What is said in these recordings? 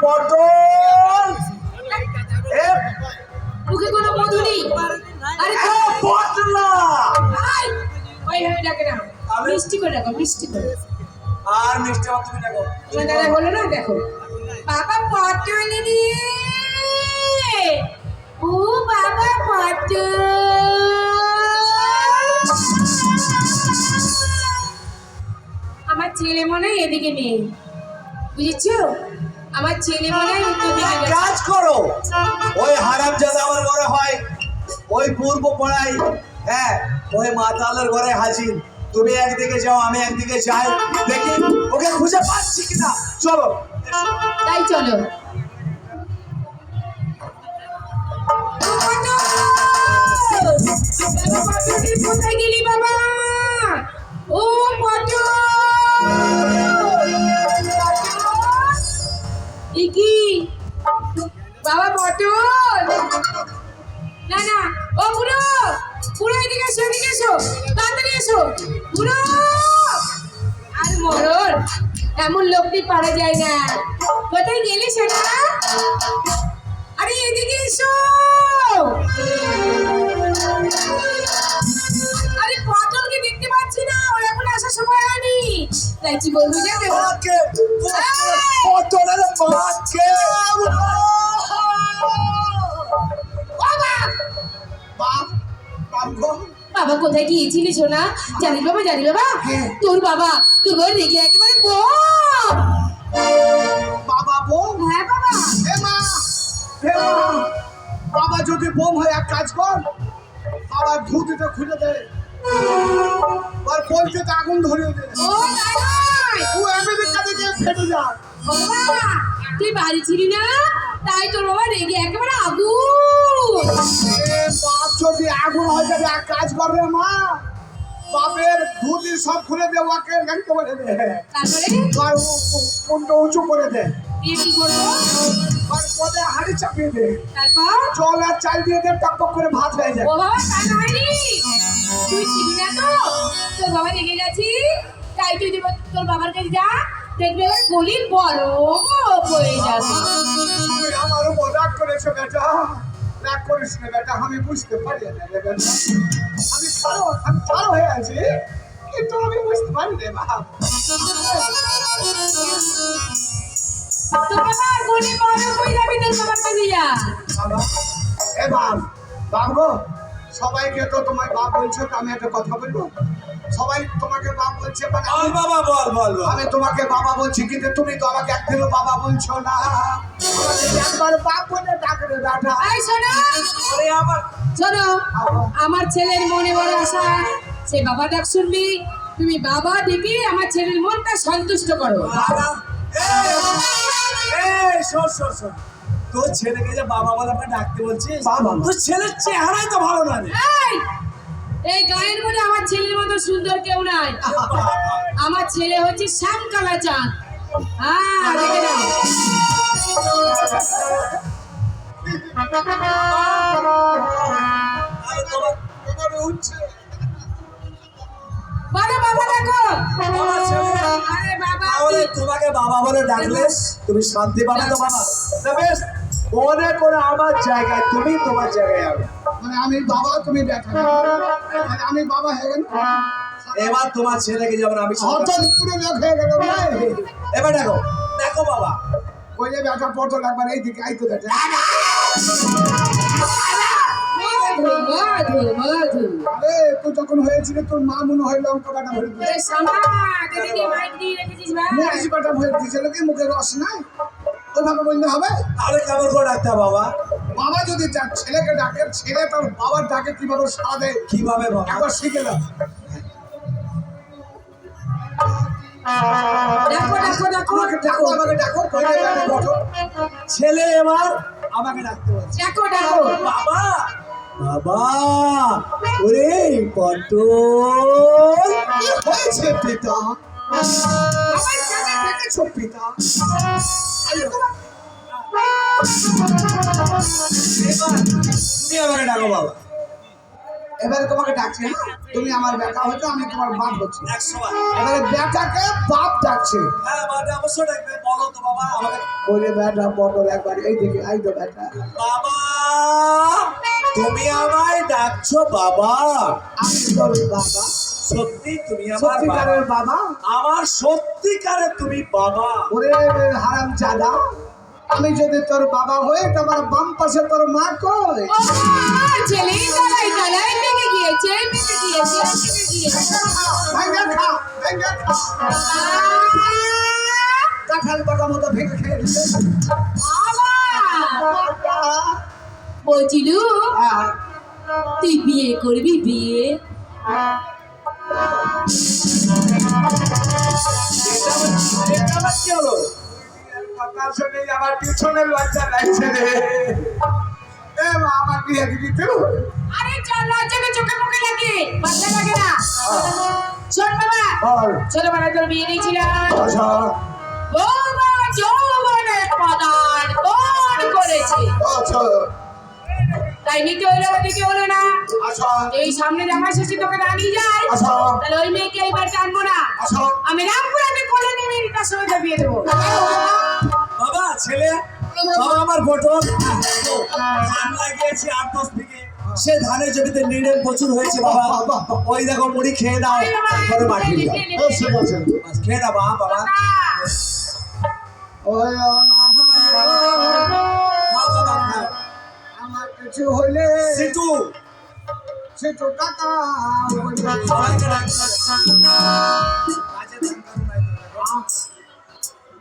পটল মুখে কোনো মধু নেই। আরে পটলা ওইভাবে ডাকে না, মিষ্টি করে ডাকো, মিষ্টি করে। আর মিষ্টি ভাত তুমি দেখো তোমার দাদা বলো না, দেখো বাবা পটল রে, ও বাবা পটল। আমার ছেলে মনে হয় এদিকে নেই, বুঝেছো? আমার ছেলে মনে হয় উত্তর দিকে গেছে। কাজ করো, ওই হারামজাদা আমার ঘরে হয়, ওই পূর্ব পড়াই, হ্যাঁ ওই মাতালের ঘরে হাজির। তুমি একদিকে যাও, আমি একদিকে যাই, দেখি ওকে খুঁজে পাচ্ছি কিনা। চলো তাই চলো। কোথায় গেলি বাবা? ও পটল, কি বাবা পটল? না না, ও বুড়ো, বুড়ো এদিকে এসো, এদিকে এসো, তাড়াতাড়ি এসো বুড়ো। আর মরণ, এমন লোকটি পারা যায় না। কোথায় গেলি সেটা? আরে এদিকে এসো। আরে পটলকে দেখতে পাচ্ছি না, ওর এখন আসার সময় হয়নি। তাই কি বলবো জানো? পটলের মাকে বাবা কোথায় গিয়েছিলি সোনা? জানিস বাবা, জানি বাবা, তোর বাবা তোর ঘরে রেগে একেবারে বম। বাবা বোম? হ্যাঁ বাবা। বাবা যদি বোম হয় এক কাজ কর, আবার ধুতিটা খুলে দে, আর কলকাতা আগুন ধরিয়ে দে। ও নাই, ও আমেরিকা থেকে ফেটে যা। বাবা তুই বাড়ি ছিলি না, তাই তোর বাবা রেগে একেবারে আগুন। বাপ যদি আগুন হয়ে যাবে এক কাজ করবে মা, বাপের ধুতি সব খুলে দে, ওকে রেখে করে দে, তারপরে কোনটা উঁচু করে দে, দিয়ে কি করবো? আর পদে হাড়ি চাপিয়ে দে, তারপর জল আর চাল দিয়ে দে, টক টক করে ভাত হয়ে যায়। ও বাবা তা নয়নি, তুই ছিলি না তো, তোর বাবা রেগে গেছি, তাই তুই তোর বাবার কাছে যা, দেখবি এবার গলির বড় হয়ে যাবে। তুমি আমার উপর রাগ করেছো বেটা, রাগ করিস না বেটা, আমি বুঝতে পারি না রে বেটা, আমি ভালো হয়ে আছি, কিন্তু আমি বুঝতে পারি রে বাপ। তোর বাবা গলির বড় হয়ে যাবে, তোর বাবার কাছে যা। বাবা এ বাপ, বাপ গো, সবাইকে তো তোমার বাপ বলছো, তো আমি একটা কথা বলবো, সবাই তোমাকে বাপ বলছে, মানে বল বাবা, বল বল বল। আমি তোমাকে বাবা বলছি, কিন্তু তুমি তো আমাকে একদিনও বাবা বলছো না, আমাকে একবার বাপ বলে ডাকবে বেটা। এই শোনো, ওরে আমার শোনো, আমার ছেলের মনে বড় আশা, সে বাবা ডাক শুনবি, তুমি বাবা ডেকে আমার ছেলের মনটা সন্তুষ্ট করো। বাবা, এই শোন শোন শোন, তোর ছেলেকে যে বাবা বলে আমরা ডাকতে বলছিস, বাবা। তোর ছেলের চেহারাই তো ভালো না রে। এই গায়ের মধ্যে আমার ছেলের মতো সুন্দর কেউ নাই। আমার ছেলে হচ্ছে শ্যামকালা চাঁদ। হ্যাঁ দেখে নাও। আরে তোমার উঠছে বলো বাবা দেখো। আমার ছেলে, আরে বাবা তাহলে তোমাকে বাবা বলে ডাকলে তুমি শান্তি পাবে তো বাবা? না বেশ, মনে করে আমার জায়গায় তুমি, তোমার জায়গায় আমি, মানে আমি বাবা তুমি বেটা, মানে আমি বাবা হয়ে গেল। এবার তোমার ছেলেকে যেমন আমি হঠাৎ পুরো লোক হয়ে গেল ভাই। এবার দেখো, দেখো বাবা, ওই যে বেটা পটল একবার এইদিকে আইতো বেটা। মধু মধু মধু। আরে তুই যখন হয়েছিল তোর মা মনে হয় লঙ্কা কাটা ভরে দিয়েছে, এই সামা দিদি মাইক দিয়ে রেখেছিস ভাই। মরিচ কাটা ভরে দিয়েছিল, কি মুখে রস নাই, ওইভাবে বললে হবে? তাহলে কেমন করে ডাকতে হবে বাবা? বাবা যদি ছেলেকে ডাকে, ছেলে তার বাবার ডাকে কিভাবে সাড়া দেয়, কিভাবে বাবা? একবার শিখে নাও। দেখো দেখো দেখো আমাকে ডাকো, আমাকে ডাকো, কইলে ডাকো বটো। ছেলে এবার আমাকে ডাকতে বলছে, দেখো দেখো। বাবা বাবা, ওরে পটল। কি হয়েছে পিতা? আমার জায়গা দেখেছো পিতা? এবার তুমি আমাকে ডাকো বাবা। এবারে তোমাকে ডাকছি, হ্যাঁ তুমি আমার বেটা হচ্ছে, আমি তোমার বাপ হচ্ছি। 100 বার। এবারে বেটাকে বাপ ডাকছে। হ্যাঁ বাবা, অবশ্যই ডাকবে। বলো তো বাবা আমাকে। ওরে বেটা পটল একবার এই দিকে আই তো বেটা। বাবা তুমি আমায় ডাকছো বাবা? আমি তোর বাবা, সত্যি তুমি আমার বাবা? সত্যিকারের বাবা। আমার সত্যিকারের তুমি বাবা? ওরে হারাম জাদা, আমি যদি তোর বাবা হই তোমার বাম পাশে তোর মা কই? ও ছেলে তলায় তলায় পেকে গিয়েছে পেকে গিয়েছে পেকে গিয়েছে ভাঙ্গা খা, ভাঙ্গা খা। কাঁঠাল পাকা মতো ভেঙে খেয়ে দিলে। বলছিলু তুই বিয়ে করবি বিয়ে? এটা আবার কি হলো? কথা শুনে আমার পিছনে লজ্জা লাগছে রে। এ মা, আমার বিয়ে দিবি তুই? আরে চল লজ্জাকে চোখে মুখে লাগে বাচ্চা লাগে না। শোন বাবা, বল। ছোটবেলায় তোর বিয়ে দিয়েছিলাম, আচ্ছা, বৌমা যৌবনে পদার্পণ করেছে, আচ্ছা, তাই নিতে হইলো ওদিকে হলো না। আচ্ছা, এই সামনে জামাই ষষ্ঠী তোকে দাঁড়িয়ে যায়, আচ্ছা, তাহলে ওই মেয়েকে এইবার টানবো না, আচ্ছা। আমি রামপুরাতে কোলে নেমে তার সঙ্গে তোর বিয়ে দেবো। বাবা ছেলে, বাবা আমার পটল ধান লাগিয়েছি 8-10 বিঘে। সে ধানের জমিতে নিড়েন প্রচুর হয়েছে বাবা। ওই দেখো মুড়ি খেয়ে দাও, তারপরে মাটি দাও। এই সে বলছেন। বাস খেয়ে দাও বাবা। বাবা ওই খাও বাবা, খাও। আমার কিছু হইলে সিটু সেটু কাকা হইলে। সবাইকে ডাকো। কাজে ধান কাটু নাই তো।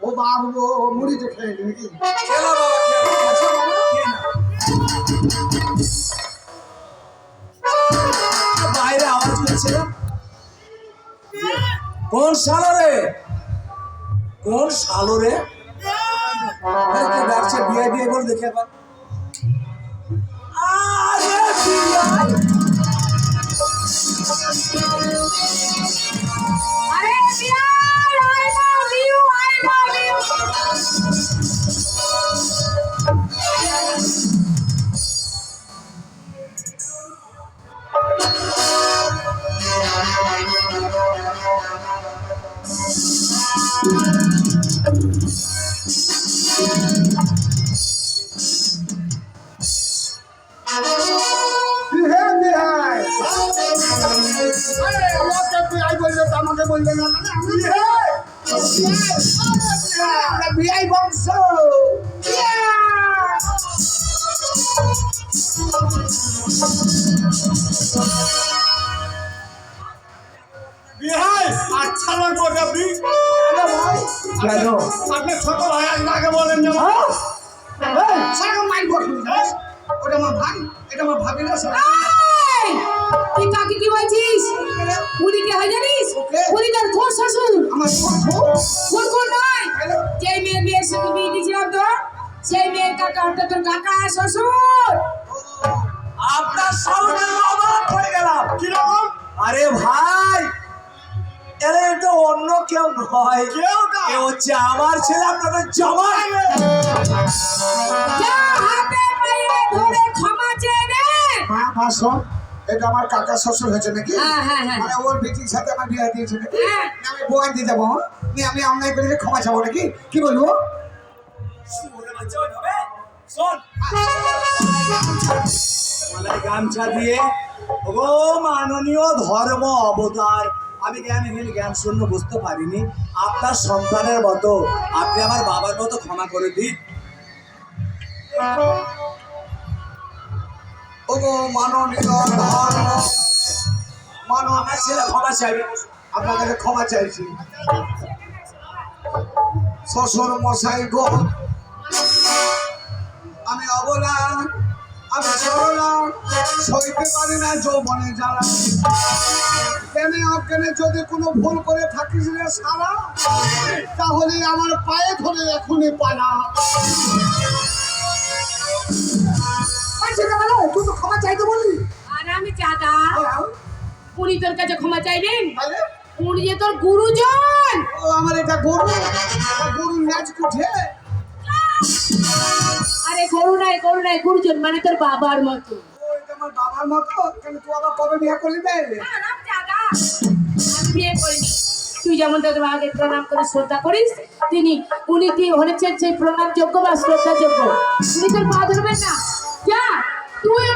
ও বাবু মুড়িতে খেয়ে নিবি কি? খেয়ে নাও বাবা, খেয়ে নাও। আচ্ছা বাবা। খেয়ে নাও। বাইরে আওয়াজ করছে না? কোন শালো রে? কোন শালো রে? আরে কে ডাকছে? বিয়ে বিয়ে বল দেখে একবার। আরে বিয়ে। আরে বিয়ার I love you I love you. বিহাই, বিহাই। আরে লোকে বিহাই বললে তো আমাকে বললে না না? বিহাই। বিহাই, আমরা বিহাই বংশ। বিহাই আচ্ছা লাগবে আপনি। কেন? আপনি ছোট ভাই আগে বলেন যে সারাক্ষণ মাইক বসুন যাস। ওটা আমার ভাই, এটা আমার ভাবি না সব। এই, তুই কাকে কি বলছিস? উনি কে হয় জানিস? কে? উনি তোর ঘোষ শ্বশুর। আমার কোন নয়, যেই মেয়ের বিয়ের সাথে বিয়ে দিয়েছিলাম তো, সেই মেয়ের কাকা অর্থাৎ তোর কাকা শ্বশুর। আপনার সামনে অবাক হয়ে গেলাম। কিরকম? আরে ভাই, এরা এটা অন্য কেউ নয়, কেউ না, এ হচ্ছে আমার ছেলে, আপনাদের জামাই। যা হাতে পায়ে ধরে ক্ষমা চেয়ে নে। মা শোন, এটা আমার কাকা শ্বশুর হয়েছে নাকি? হ্যাঁ হ্যাঁ হ্যাঁ মানে ওর বেটির সাথে আমার বিয়ে দিয়েছে নাকি? হ্যাঁ। আমি বয়ান দিয়ে যাবো, আমি অন্যায় করে ক্ষমা চাবো নাকি? কি বলবো? শুয়োরের বাচ্চা ওই ভাবে? শোন, গলায় গামছা দিয়ে, ওগো মাননীয় ধর্ম অবতার, আমি জ্ঞানহীন জ্ঞান শূন্য বুঝতে পারিনি, আপনার সন্তানের মতো আপনি আমার বাবার মতো ক্ষমা করে দিন। ওগো মাননীয় ধর্ম, আমার ছেলে ক্ষমা চাইবে। আপনাদের ক্ষমা চাইছি। শ্বশুর মশাই গো, আমি অবলা, আমি সরলা, সইতে পারি না যৌবনে জ্বালা। কেনে অজ্ঞানে যদি কোনো ভুল করে থাকিস রে সারা, তাহলে আমার পায়ে ধরে এখনই পালা। তুই তো ক্ষমা চাইতে বললি। আর আমি চাঁদা, উনি তোর কাছে ক্ষমা চাইবেন? তাহলে উনি যে তোর গুরুজন। ও আমার এটা গরু, গরুর নাচ কুঠে। আরে করুণায় গুরুজন মানে তোর বাবার মতো। ও এটা আমার বাবার মতো। কেন তুই আবার কবে বিয়ে করলি বে? না, না, চাঁদা, আমি বিয়ে করিনি। তুই যেমন তোর মাকে প্রণাম করে শ্রদ্ধা করিস, উনি হচ্ছেন সেই প্রণাম যোগ্য বা শ্রদ্ধা যোগ্য। উনি তোর পা ধরবেন না। যা তুই